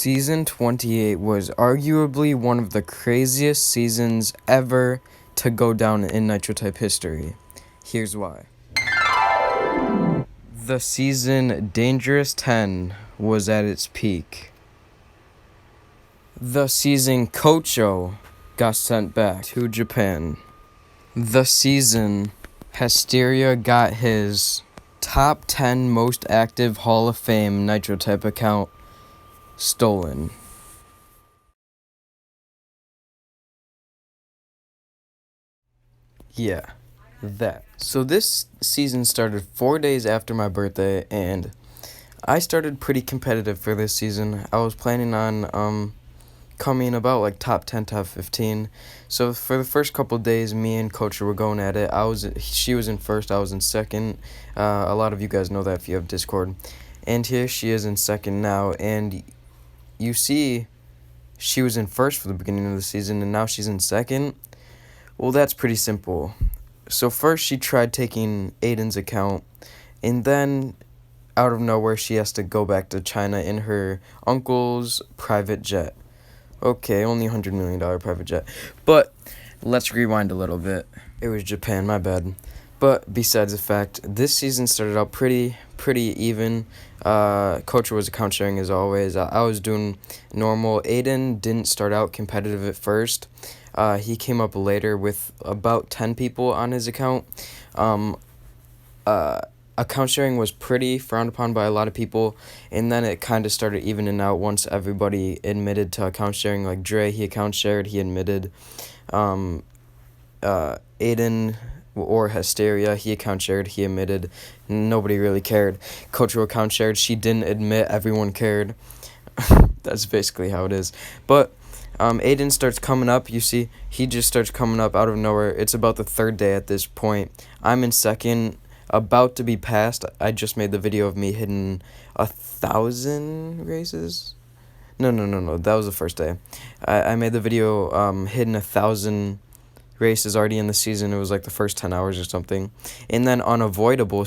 Season 28 was arguably one of the craziest seasons ever to go down in Nitro Type history. Here's why. The season Dangerous 10 was at its peak. The season Kocho got sent back to Japan. The season Hysteria got his top 10 most active Hall of Fame Nitro Type account stolen. Yeah, that. So this season started 4 days after my birthday, and I started pretty competitive for this season. I was planning on coming about like top 10, top 15. So for the first couple of days, me and Coach were going at it. She was in first, I was in second. A lot of you guys know that if you have Discord. And here she is in second now, and you see she was in first for the beginning of the season, and now she's in second. Well, that's pretty simple. So first she tried taking Aiden's account, and then out of nowhere she has to go back to China in her uncle's private jet. Okay, only $100 million private jet. But let's rewind a little bit. It was Japan, my bad. But besides the fact, this season started out pretty even. Coach was account sharing as always. I was doing normal. Aiden didn't start out competitive at first. He came up later with about 10 people on his account. Account sharing was pretty frowned upon by a lot of people, and then it kind of started evening out once everybody admitted to account sharing. Like Dre, he account shared, he admitted. Aiden or Hysteria, he account shared, he admitted. Nobody really cared. Coach account shared, she didn't admit, everyone cared. That's basically how it is. But Aiden starts coming up. You see, he just starts coming up out of nowhere. It's about the third day at this point. I'm in second, about to be passed. I just made the video of me hitting 1,000 races. No. That was the first day. I made the video hitting 1,000 races already in the season. It was like the first 10 hours or something. And then Unavoidable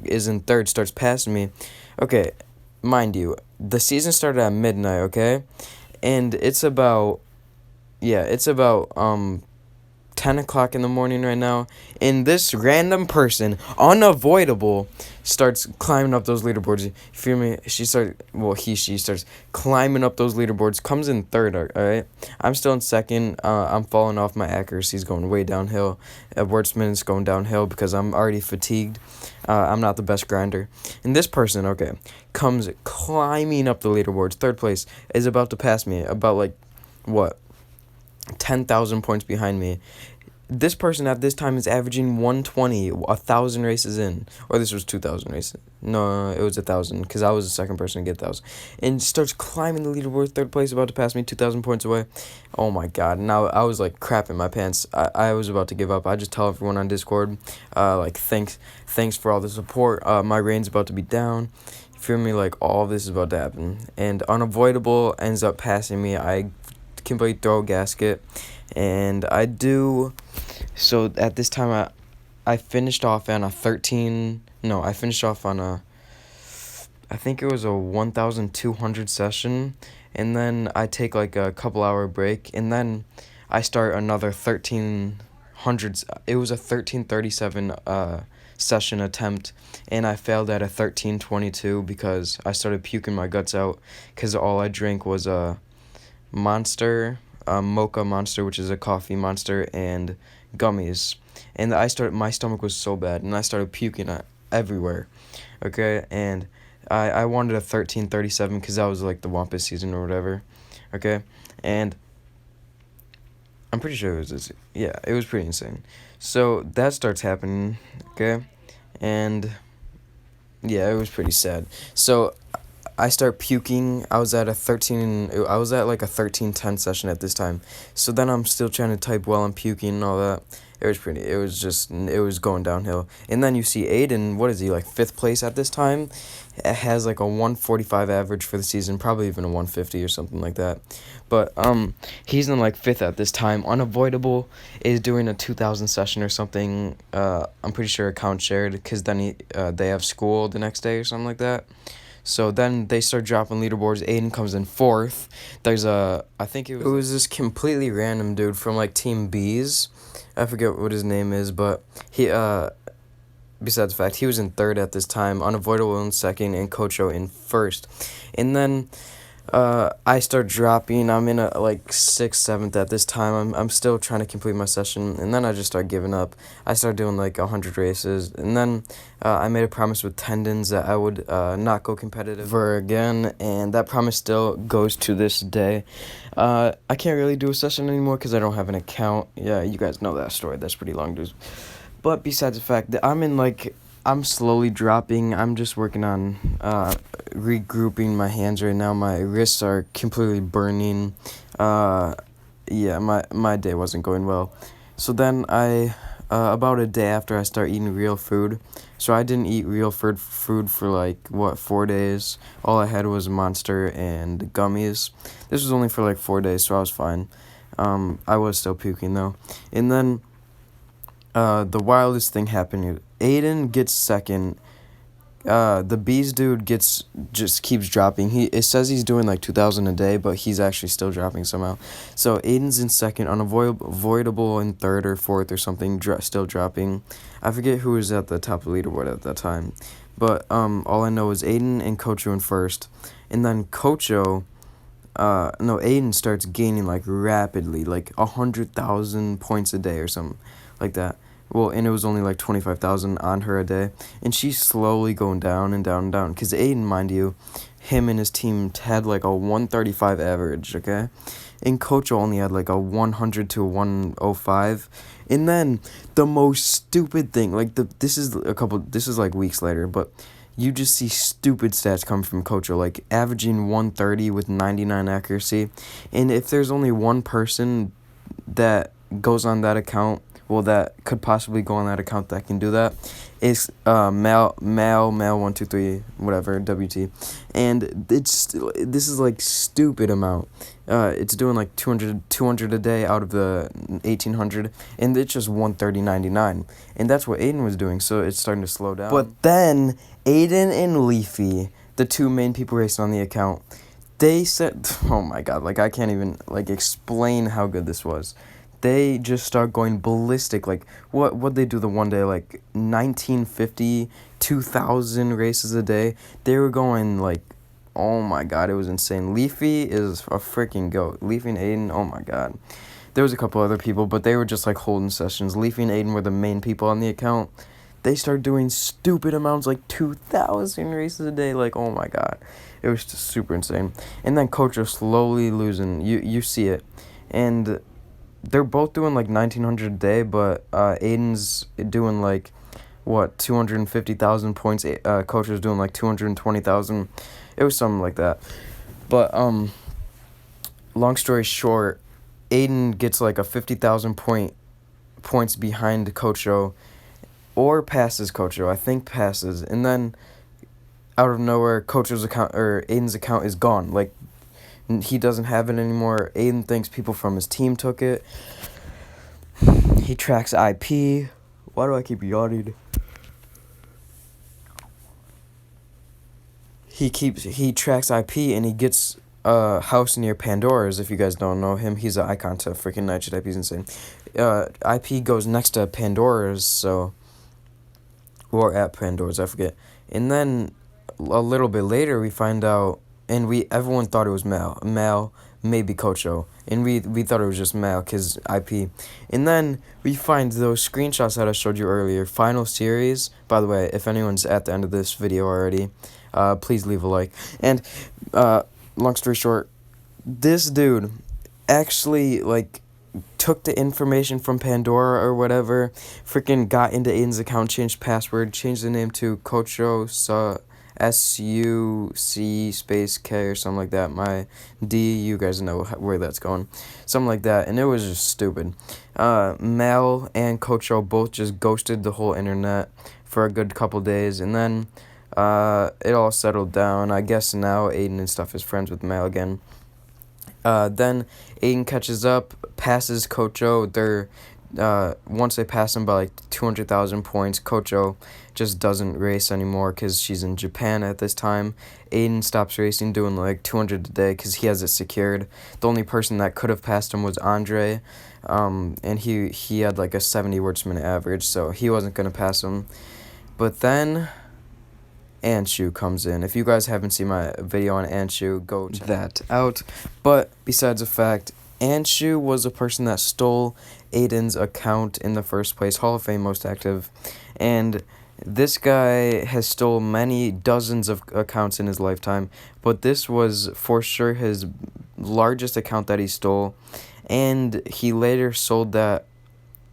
is in third, starts passing me. Okay, mind you, the season started at midnight, okay? And it's about 10 o'clock in the morning right now, and this random person, Unavoidable, starts climbing up those leaderboards. You feel me? She starts climbing up those leaderboards, comes in third, alright? I'm still in second. I'm falling off, my accuracy's going way downhill. Wordsman's going downhill because I'm already fatigued. I'm not the best grinder. And this person, okay, comes climbing up the leaderboards. Third place, is about to pass me, about like, 10,000 points behind me. This person at this time is averaging 120, 1,000 races in. Or this was 2,000 races. No, it was 1,000, because I was the second person to get 1,000. And starts climbing the leaderboard, third place, about to pass me, 2,000 points away. Oh my god. Now I was like crapping my pants. I was about to give up. I just tell everyone on Discord, thanks for all the support. My reign's about to be down. You feel me? Like, all this is about to happen. And Unavoidable ends up passing me. I completely throw a gasket, and I do. So at this time, I finished off on a 13. No, I finished off on a, I think it was a 1,200 session, and then I take like a couple hour break, and then I start another 1,300. It was a 1337 session attempt, and I failed at a 1322 because I started puking my guts out because all I drank was Monster, Mocha Monster, which is a coffee monster, and gummies. And my stomach was so bad, and I started puking everywhere. Okay, and I wanted a 1337 because that was like the Wampus season or whatever. Okay, and I'm pretty sure it was it was pretty insane. So that starts happening. Okay, and yeah, it was pretty sad. So I start puking. I was at like a 1310 session at this time. So then I'm still trying to type while I'm puking and all that. It was going downhill. And then you see Aiden, what is he, like 5th place at this time? It has like a 145 average for the season, probably even a 150 or something like that. But he's in like 5th at this time. Unavoidable is doing a 2,000 session or something. I'm pretty sure account shared because then they have school the next day or something like that. So then they start dropping leaderboards. Aiden comes in fourth. There's I think it was this completely random dude from like Team B's. I forget what his name is, but he besides the fact, he was in third at this time, Unavoidable in second, and Kocho in first. And then I start dropping. I'm in a like sixth, seventh at this time. I'm still trying to complete my session, and then I just start giving up. I start doing like 100 races, and then I made a promise with Tendons that I would not go competitive ever again, and that promise still goes to this day. I can't really do a session anymore because I don't have an account. Yeah, you guys know that story. That's pretty long, dude. But besides the fact that I'm slowly dropping. I'm just working on regrouping my hands right now. My wrists are completely burning. Yeah, my day wasn't going well. So then about a day after I start eating real food. So I didn't eat real food for like, 4 days. All I had was Monster and gummies. This was only for like 4 days, so I was fine. I was still puking though. And then the wildest thing happened. Aiden gets second. The Bees dude just keeps dropping. It says he's doing like 2,000 a day, but he's actually still dropping somehow. So Aiden's in second, Unavoidable in third or fourth or something, still dropping. I forget who was at the top of the leaderboard at that time, but all I know is Aiden and Kocho in first, and then Aiden starts gaining like rapidly, like 100,000 points a day or something like that. Well, and it was only like 25,000 on her a day, and she's slowly going down and down and down. Cause Aiden, mind you, him and his team had like a 135 average, okay, and Coach only had like a 100 to 105, and then the most stupid thing, like this is like weeks later, but you just see stupid stats come from Coach, like averaging 130 with 99 accuracy, and if there's only one person that goes on that account, well, that could possibly go on that account that can do that, is Mal 123 whatever WT, and this is like stupid amount. It's doing like 200 a day out of the 1,800, and it's just 130.99, and that's what Aiden was doing. So it's starting to slow down. But then Aiden and Leafy, the two main people racing on the account, they said, oh my god, like I can't even like explain how good this was. They just start going ballistic. Like, what they do the one day, like 1950, 2,000 races a day. They were going like, oh my god, it was insane. Leafy is a freaking goat. Leafy and Aiden, oh my god. There was a couple other people, but they were just like holding sessions. Leafy and Aiden were the main people on the account. They started doing stupid amounts, like 2,000 races a day. Like, oh my god, it was just super insane. And then Coach was slowly losing. You see it, and they're both doing like 1,900 a day, but Aiden's doing like 250,000 points. Coach was doing like 220,000. It was something like that. But long story short, Aiden gets like a 50,000 points behind Cocho, or passes Cocho. I think passes, and then out of nowhere, Cocho's account or Aiden's account is gone. Like, he doesn't have it anymore. Aiden thinks people from his team took it. He tracks IP. Why do I keep yawning? He tracks IP, and he gets a house near Pandora's. If you guys don't know him, he's an icon to freaking Nitro Type. He's insane. IP goes next to Pandora's, or at Pandora's, I forget. And then a little bit later, we find out, and everyone thought it was Mal, maybe Cocho, and we thought it was just Mal because IP. And then we find those screenshots that I showed you earlier. Final series. By the way, if anyone's at the end of this video already, please leave a like. And long story short, this dude actually like took the information from Pandora or whatever, freaking got into Aiden's account, changed password, changed the name to Cocho SUC space K or something like that. My D, you guys know where that's going. Something like that, and it was just stupid. Mel and Cocho both just ghosted the whole internet for a good couple days, and then it all settled down. I guess now Aiden and stuff is friends with Mel again. Then Aiden catches up, passes Cocho. once they pass him by like 200,000 points, Kocho just doesn't race anymore because she's in Japan at this time. Aiden stops racing, doing like 200 a day because he has it secured. The only person that could have passed him was Andre, and he had like a 70 words per minute average, so he wasn't going to pass him. But then Anshu comes in. If you guys haven't seen my video on Anshu, go check that out. But besides the fact, Anshu was a person that stole Aiden's account in the first place, Hall of Fame most active, and this guy has stole many dozens of accounts in his lifetime, but this was for sure his largest account that he stole, and he later sold that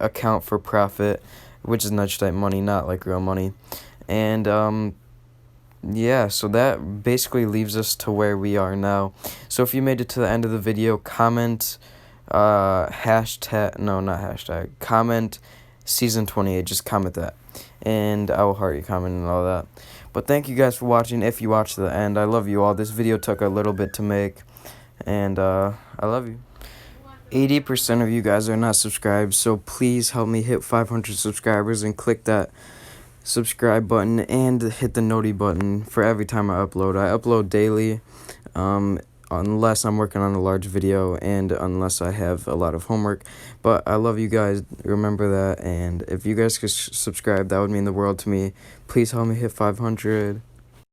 account for profit, which is Nitro Type money, not like real money, and yeah, so that basically leaves us to where we are now. So if you made it to the end of the video, comment comment season 28, just comment that, and I will heart your comment and all that. But thank you guys for watching. If you watched to the end, I love you all. This video took a little bit to make, and I love you. 80% of you guys are not subscribed, so please help me hit 500 subscribers and click that subscribe button and hit the noti button for every time I upload. I upload daily, unless I'm working on a large video and unless I have a lot of homework. But I love you guys, remember that, and if you guys could subscribe, that would mean the world to me. Please help me hit 500.